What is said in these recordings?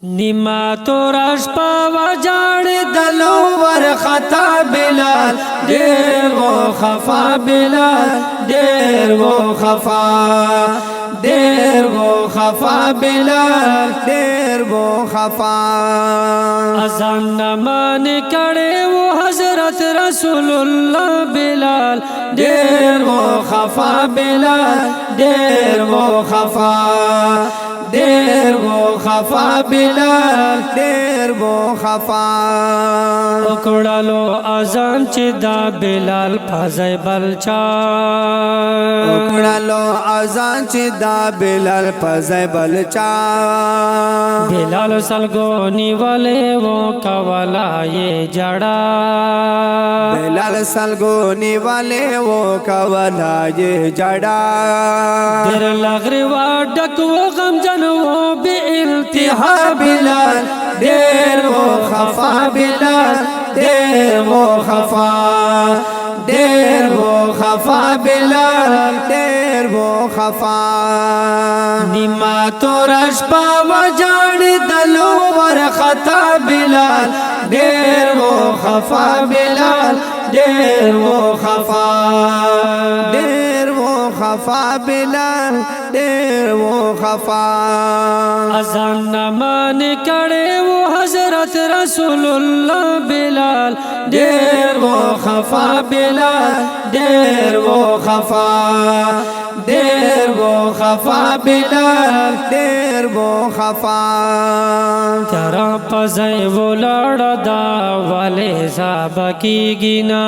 نیما تورش پا وجاڑ دلو ورخطا بلال دیر و خفا بلال دیر و خفا دیر و خفا بلال دیر و خفا ازان نمان کڑے وہ حضرت رسول اللہ بلال دیر و خفا بلال دیر و خفا دیر و خفا بلال دیر و خفا اکڑالو ازان چی دا بلال پازای بلچا اکڑالو ازان چی دا بلال پزای بلچا بلال سلگونی والے وہ کولا یہ جڑا بلال سلگونی والے وہ کولا یہ جڑا در لغروا ڈک و غم جنو بے التہا بلال دیر و خفا بلال دیر و خفا دیر و خفا بلال دیر و خفا نیما تورش پا وجاڑ دلو ورخطا بلال دیر و خفا بلال دیر و خفا دیر و خفا بلال دیر و خفا ازان نمان کڑے وہ حضرت رسول اللہ بلال دیر و خفا بلال دیر و خفا دیر و خفا بلال دیر و خفا تیرا پزائی وہ لڑا دا والے صاحب کی گنا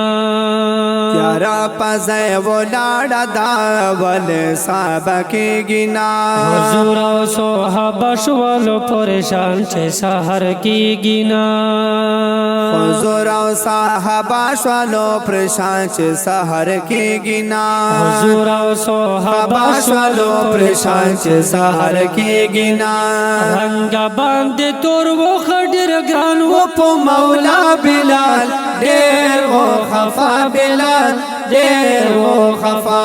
تیرا پزائی وہ لڑا دا والے صاحب کی گنا حضور و صحابہ شوالو پریشان چھ سحر کی گنا حضور و صحابہ شوالو پریشان چھ سحر کی گنا حضور و صحابہ شوالو پریشان چھ سحر کی گنا رنگا باندے تور وہ خڈر گران وہ پو مولا بلال دیر و خفا بلال دیر و خفا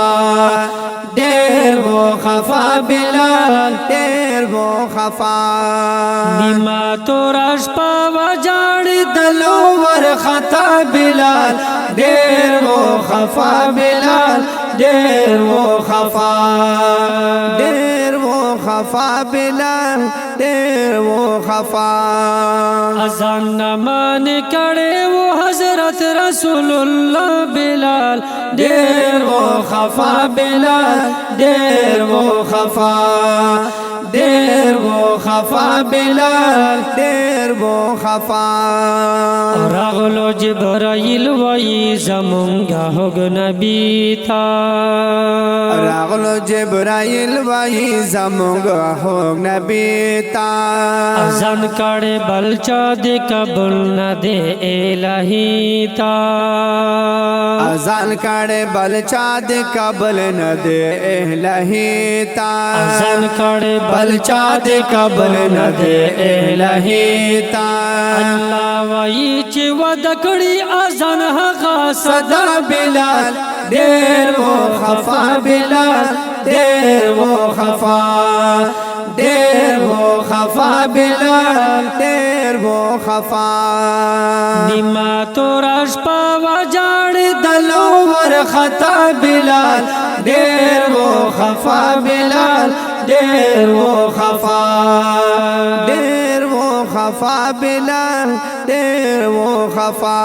دیر و خفا بلال دیر و خفا نیما تورش پا وجاڑ دلو ورخطا بلال دیر و خفا بلال دیر و خفا دیر و خفا بلال دیر و خفا ازان نمان کڑے وہ حضرت رسول اللہ بلال دیر و خفا بلال دیر و خفا دیر و خفا بلال دیر و خفا راغلو جبرائیل وی زمونگا ہوگ نبی تا راغلو جبرائیل وی زمونگا ہوگ نبی تا ازان کڑے بلچا دے قبل نہ دے الہی تا ازان کڑے بلچا دے قبل نہ دے الہی تا ازان کڑے بلچا دے قبل نہ دے الہی تا اللہ وی چی ودکڑی ازان حقا صدا بلال دیر و خفا بلال دیر و خفا دیر و خفا بلال دیر و خفا نیما تورش پا وجاڑ دلو ورخطا بلال دیر و خفا بلال دیر و خفا دیر و خفا بلال دیر و خفا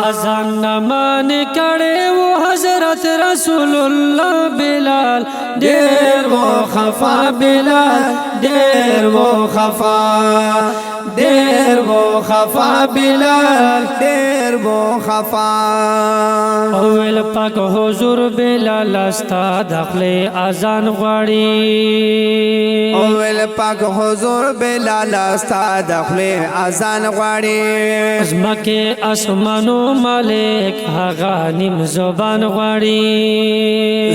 ازان نمان کڑے وہ حضرت رسول اللہ بلال دیر و خفا بلال دیر و خفا دیر و خفا بلال دیر و خفا اول پاک حضور بلال استا دخل ازان غواړي اول پاک حضور بلال استا دخل ازان غواړي زمکه اسمانو مالک هغه نیم زبان غواړي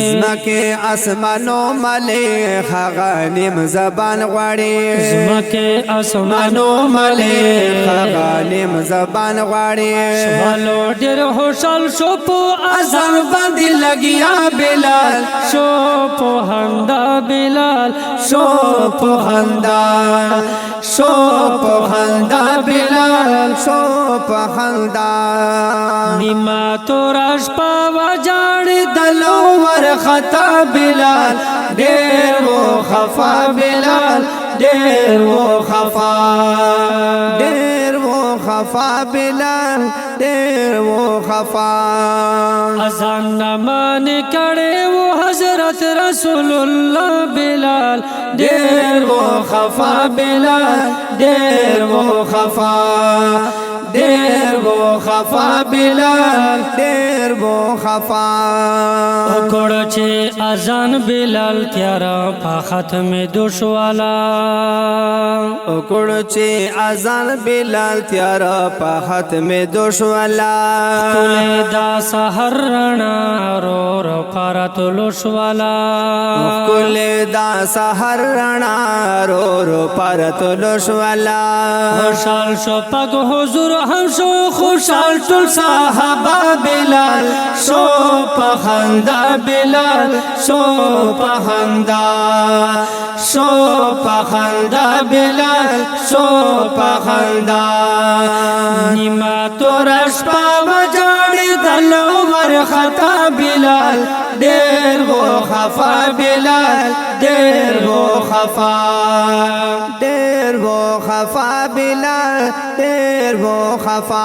زمکه اسمانو مالک هغه نیم زبان غواړي زمکه اسمانو مالک هغه نیم زبان غواړي شوالو ډېر خوشحال شو په ازان باندې لګیا بلال شو په خندا بلال شو په خندا شو پخندا بلال شو پخندا نیما تورش پا وجاڑی دلو ور خطا بلال دیر و خفا بلال دیر و خفا دیر و خفا بلال دیر و خفا ازان نمان کڑے وہ حضرت رسول اللہ بلال دیر و خفا بلال دیر و خفا دیر و خفا بلال دیر و خفا اکڑ چھے ازان بلال تیارا پا ختم دوشوالا اکڑ چے ازان بلال تیارا پا ختم دوشوالا کلے دا سحر رنا رو رو پارت لوشوالا کل دا سحر رنا رو رو پرت لوشوالا خوشحال شو پاک حضور ہم شو خوشحال ټول صحابه بلال شو پخندا بلال شو پخندا شو پخندا بلال شو پخندا نیما تورش پا وجاڑی دلو ور خطا بلال دیر وہ خفا بلال دیر وہ خفا دیر وہ خفا بلال دیر وہ خفا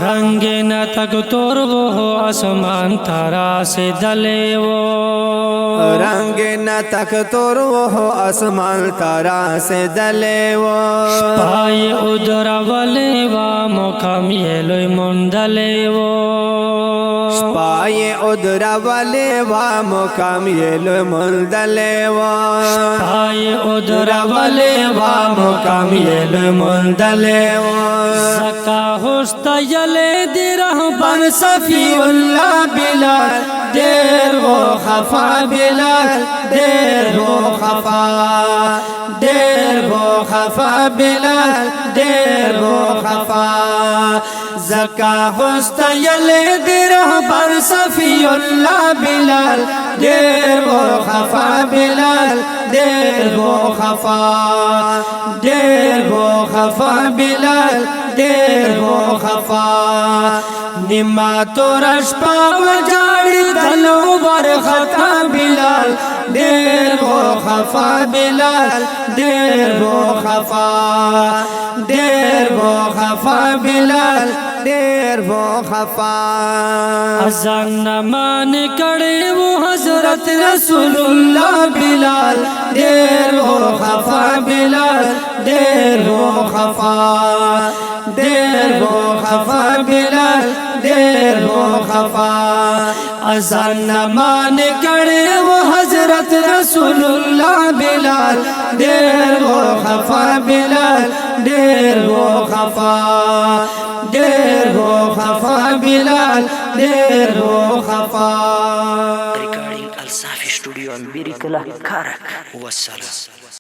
رنگ نہ تک تور وہ آسمان تارا سے دلے وہ رنگ نہ تک تور وہ آسمان تارا سے دلے وہ پائے ادھر والے وا مقام یہ لوی مندلے وہ پائے ادھر والے وا مقام یہ لو مندلے وہ پائے ادھر والے وا مقام یہ لو مندلے وہ زکا ہوستا یلے دی رہبان صفی اللہ بلال دیر وہ خفا بلال دیر وہ خفا دیر وہ خفا بلال دیر وہ خفا زکا ہوستا یلے دی رہبان صفی اللہ بلال دیر وہ خفا بلال دیر وہ خفا دیر وہ خفا بلال دیر وہ خفا نما تورش پا وجاڑی دلو ور خطا بلال دیر وہ خفا بلال دیر وہ خفا دیر وہ خفا بلال دیر وہ خفا ازان نمان کڑے وہ حضرت رسول اللہ بلال دیر وہ خفا بلال دیر وہ خفا دیر وہ خفا بلال دیر وہ خفا ازان نمان کڑے وہ حضرت رسول اللہ بلال دیر وہ خفا بلال دیر وہ خفا دیر وہ خفا بلال دیر وہ خفا Recording Al Safi Studio and Birikala Karak. Wassalam.